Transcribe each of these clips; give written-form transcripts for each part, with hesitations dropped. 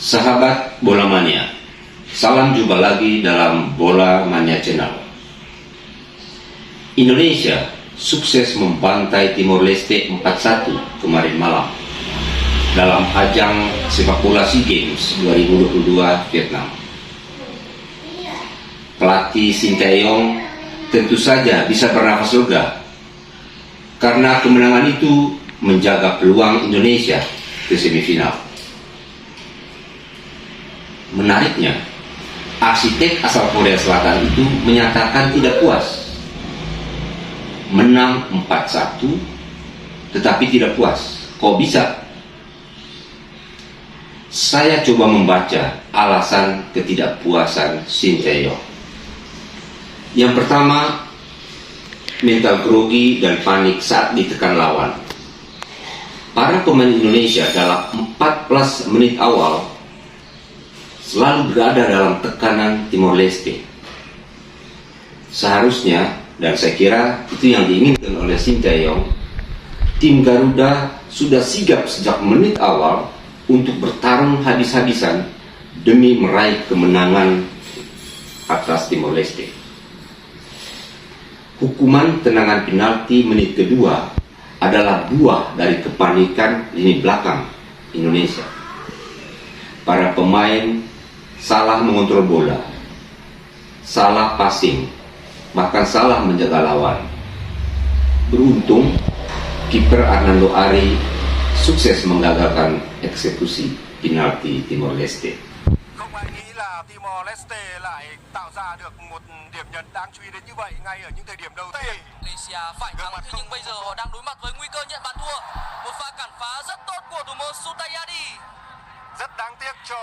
Sahabat Bola Mania, salam jumpa lagi dalam Bola Mania Channel. Indonesia sukses membantai Timor Leste 4-1 kemarin malam dalam ajang sepak bola SEA Games 2022 Vietnam. Pelatih Shin Tae-yong tentu saja bisa bernafas lega karena kemenangan itu menjaga peluang Indonesia ke semifinal. Menariknya, arsitek asal Korea Selatan itu menyatakan tidak puas. Menang 4-1, tetapi tidak puas. Kok bisa? Saya coba membaca alasan ketidakpuasan Shin Tae-yong. Yang pertama, mental grogi dan panik saat ditekan lawan. Para pemain Indonesia dalam 14 menit awal selalu berada dalam tekanan Timor Leste. Seharusnya, dan saya kira itu yang diinginkan oleh Shin Tae-yong, tim Garuda sudah sigap sejak menit awal untuk bertarung habis-habisan demi meraih kemenangan atas Timor Leste. Hukuman tendangan penalti menit kedua adalah buah dari kepanikan lini belakang Indonesia. Para pemain salah mengontrol bola, salah passing, bahkan salah menjaga lawan. Beruntung, kiper Arnando Ari sukses menggagalkan eksekusi penalti Timor Leste. Không ai nghĩ là Timor Leste lại tạo ra được một điểm nhấn đáng chú ý đến như vậy ngay ở những thời điểm đầu tiên. Indonesia phải thắng thế nhưng bây giờ họ đang đối mặt với nguy cơ nhận bàn thua. Một pha cản phá rất tốt của thủ môn Sutayadi. Rất đáng tiếc cho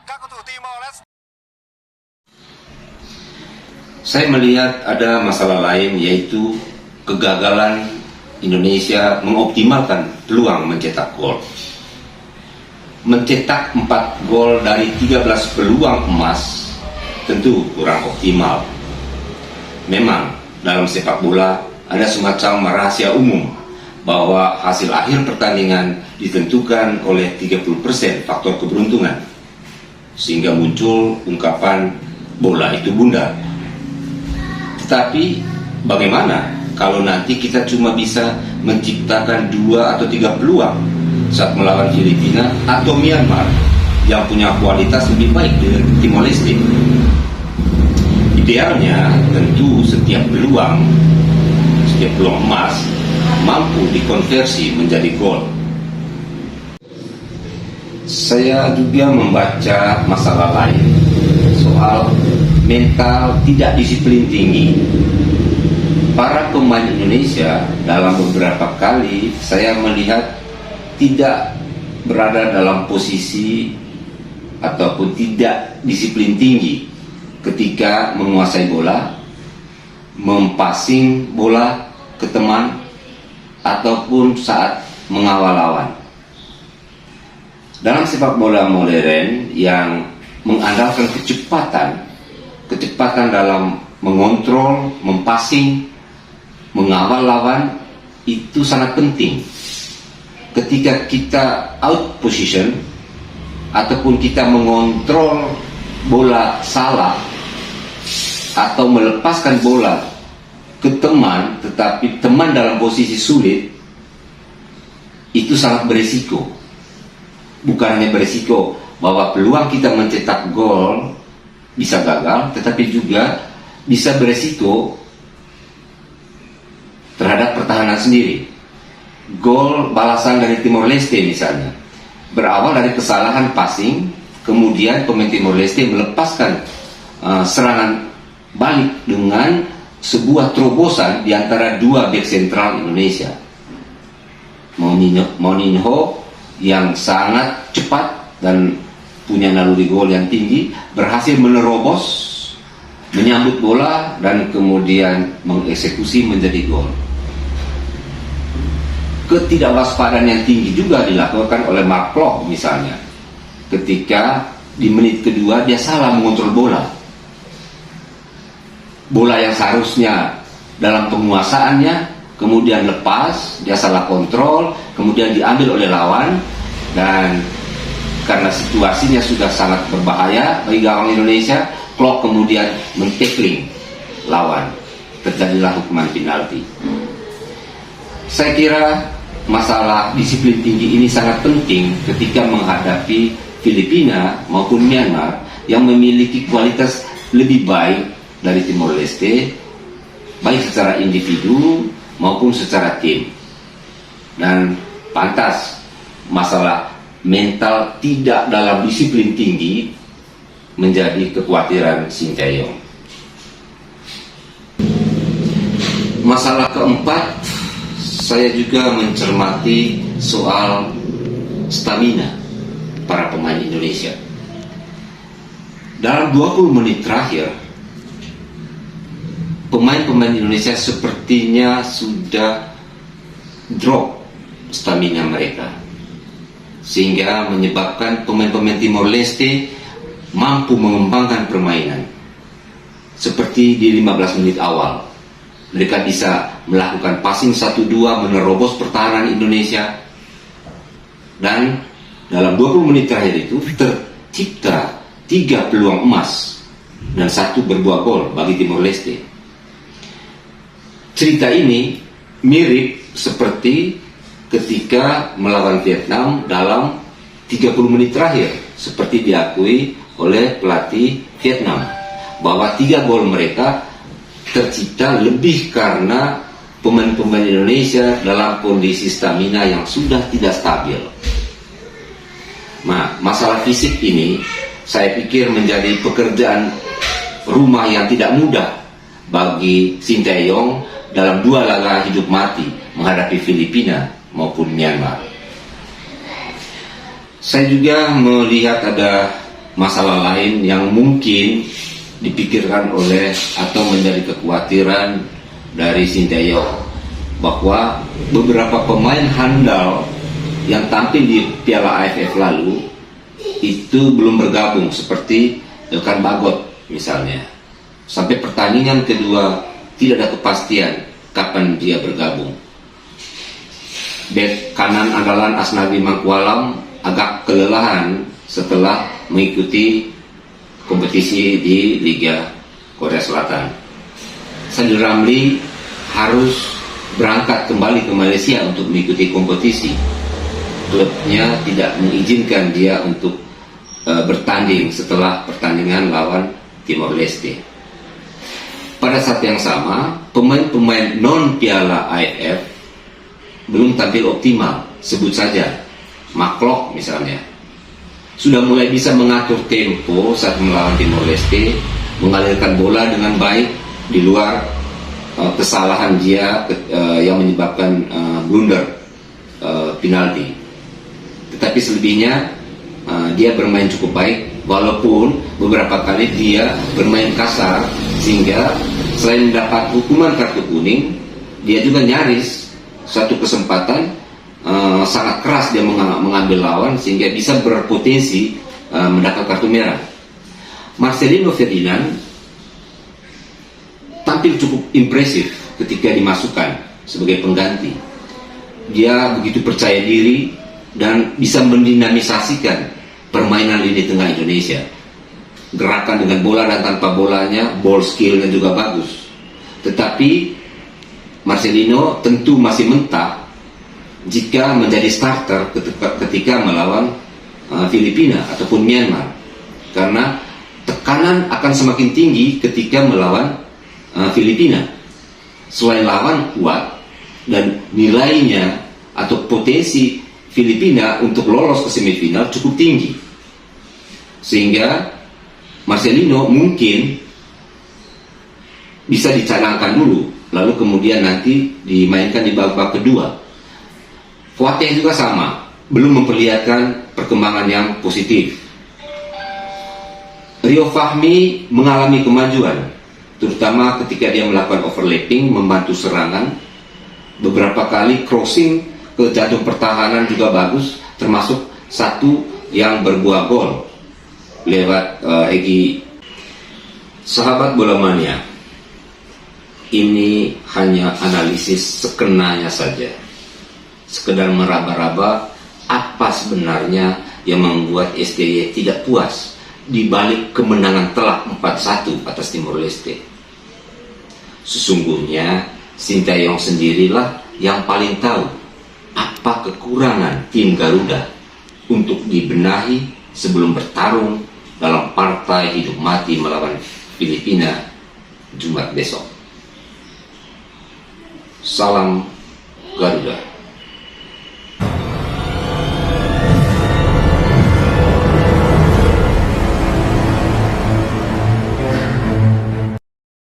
các cầu thủ Timor Leste. Saya melihat ada masalah lain, yaitu kegagalan Indonesia mengoptimalkan peluang mencetak gol. Mencetak 4 gol dari 13 peluang emas tentu kurang optimal. Memang dalam sepak bola ada semacam rahasia umum bahwa hasil akhir pertandingan ditentukan oleh 30% faktor keberuntungan, sehingga muncul ungkapan bola itu bundar. Tetapi bagaimana kalau nanti kita cuma bisa menciptakan 2 atau 3 peluang saat melawan Filipina atau Myanmar yang punya kualitas lebih baik dari Timor Leste? Idealnya tentu setiap peluang emas mampu dikonversi menjadi gol. Saya juga membaca masalah lain soal mental tidak disiplin tinggi. Para pemain Indonesia dalam beberapa kali saya melihat tidak berada dalam posisi ataupun tidak disiplin tinggi ketika menguasai bola, mempassing bola ke teman, ataupun saat mengawal lawan. Dalam sepak bola modern yang mengandalkan kecepatan dalam mengontrol, mempassing, mengawal lawan, itu sangat penting. Ketika kita out position ataupun kita mengontrol bola salah atau melepaskan bola ke teman, tetapi teman dalam posisi sulit, itu sangat berisiko. Bukan hanya berisiko bahwa peluang kita mencetak gol bisa gagal, tetapi juga bisa berisiko terhadap pertahanan sendiri. Gol balasan dari Timor Leste misalnya berawal dari kesalahan passing, kemudian pemain Timor Leste melepaskan serangan balik dengan sebuah terobosan di antara 2 bek sentral Indonesia. Mouninho yang sangat cepat dan punya naluri gol yang tinggi berhasil menerobos, menyambut bola dan kemudian mengeksekusi menjadi gol. Ketidakvaspadaan yang tinggi juga dilakukan oleh Mark Klok misalnya, ketika di menit kedua dia salah mengontrol bola. Bola yang seharusnya dalam penguasaannya kemudian lepas, dia salah kontrol, kemudian diambil oleh lawan, dan karena situasinya sudah sangat berbahaya bagi gawang Indonesia, Klok kemudian men-tackling lawan. Terjadilah hukuman penalti. Saya kira masalah disiplin tinggi ini sangat penting ketika menghadapi Filipina maupun Myanmar yang memiliki kualitas lebih baik dari Timor Leste, baik secara individu maupun secara tim. Dan pantas masalah mental tidak dalam disiplin tinggi menjadi kekhawatiran Sinteyong. Masalah keempat, saya juga mencermati soal stamina para pemain Indonesia. Dalam 20 menit terakhir, pemain-pemain Indonesia sepertinya sudah drop stamina mereka, sehingga menyebabkan pemain-pemain Timor Leste mampu mengembangkan permainan. Seperti di 15 menit awal, mereka bisa melakukan passing 1-2 menerobos pertahanan Indonesia, dan dalam 20 menit terakhir itu tercipta 3 peluang emas dan 1 berbuah gol bagi Timor Leste. Cerita ini mirip seperti ketika melawan Vietnam dalam 30 menit terakhir, seperti diakui oleh pelatih Vietnam, bahwa 3 gol mereka tercipta lebih karena pemain-pemain Indonesia dalam kondisi stamina yang sudah tidak stabil. Nah, masalah fisik ini saya pikir menjadi pekerjaan rumah yang tidak mudah bagi Sinteyong dalam 2 laga hidup mati menghadapi Filipina maupun Myanmar. Saya juga melihat ada masalah lain yang mungkin dipikirkan oleh atau menjadi kekhawatiran dari Sinteyong, bahwa beberapa pemain handal yang tampil di Piala AFF lalu itu belum bergabung, seperti Elkan Bagot misalnya. Sampai pertandingan kedua tidak ada kepastian kapan dia bergabung. Bek kanan andalan Asnawi Mangkualam agak kelelahan setelah mengikuti kompetisi di Liga Korea Selatan. Sandi Ramli harus berangkat kembali ke Malaysia untuk mengikuti kompetisi. Klubnya tidak mengizinkan dia untuk bertanding setelah pertandingan lawan Timor Leste. Pada saat yang sama, pemain-pemain non Piala AFF belum tampil optimal. Sebut saja Maklok misalnya, sudah mulai bisa mengatur tempo saat melawan Timor Leste, mengalirkan bola dengan baik di luar kesalahan dia yang menyebabkan blunder penalti. Tetapi selebihnya dia bermain cukup baik, walaupun beberapa kali dia bermain kasar, sehingga selain mendapat hukuman kartu kuning, dia juga nyaris satu kesempatan sangat keras dia mengambil lawan, sehingga bisa berpotensi mendapat kartu merah. Marcelino Ferdinand tampil cukup impresif ketika dimasukkan sebagai pengganti. Dia begitu percaya diri dan bisa mendinamisasikan permainan lini tengah Indonesia. Gerakan dengan bola dan tanpa bolanya, ball skillnya juga bagus. Tetapi Marcelino tentu masih mentah jika menjadi starter ketika melawan Filipina ataupun Myanmar, karena tekanan akan semakin tinggi ketika melawan Filipina. Selain lawan kuat dan nilainya atau potensi Filipina untuk lolos ke semifinal cukup tinggi, sehingga Marcelino mungkin bisa dicadangkan dulu, lalu kemudian nanti dimainkan di babak kedua. Fuateh juga sama, belum memperlihatkan perkembangan yang positif. Rio Fahmi mengalami kemajuan, terutama ketika dia melakukan overlapping, membantu serangan. Beberapa kali crossing ke jantung pertahanan juga bagus, termasuk satu yang berbuah gol lewat Egy. Sahabat bola mania, ini hanya analisis sekenanya saja, sekedar meraba-raba apa sebenarnya yang membuat STY tidak puas di balik kemenangan telak 4-1 atas Timor Leste. Sesungguhnya Sintayong sendirilah yang paling tahu apa kekurangan tim Garuda untuk dibenahi sebelum bertarung dalam partai hidup mati melawan Filipina Jumat besok. Salam Garuda.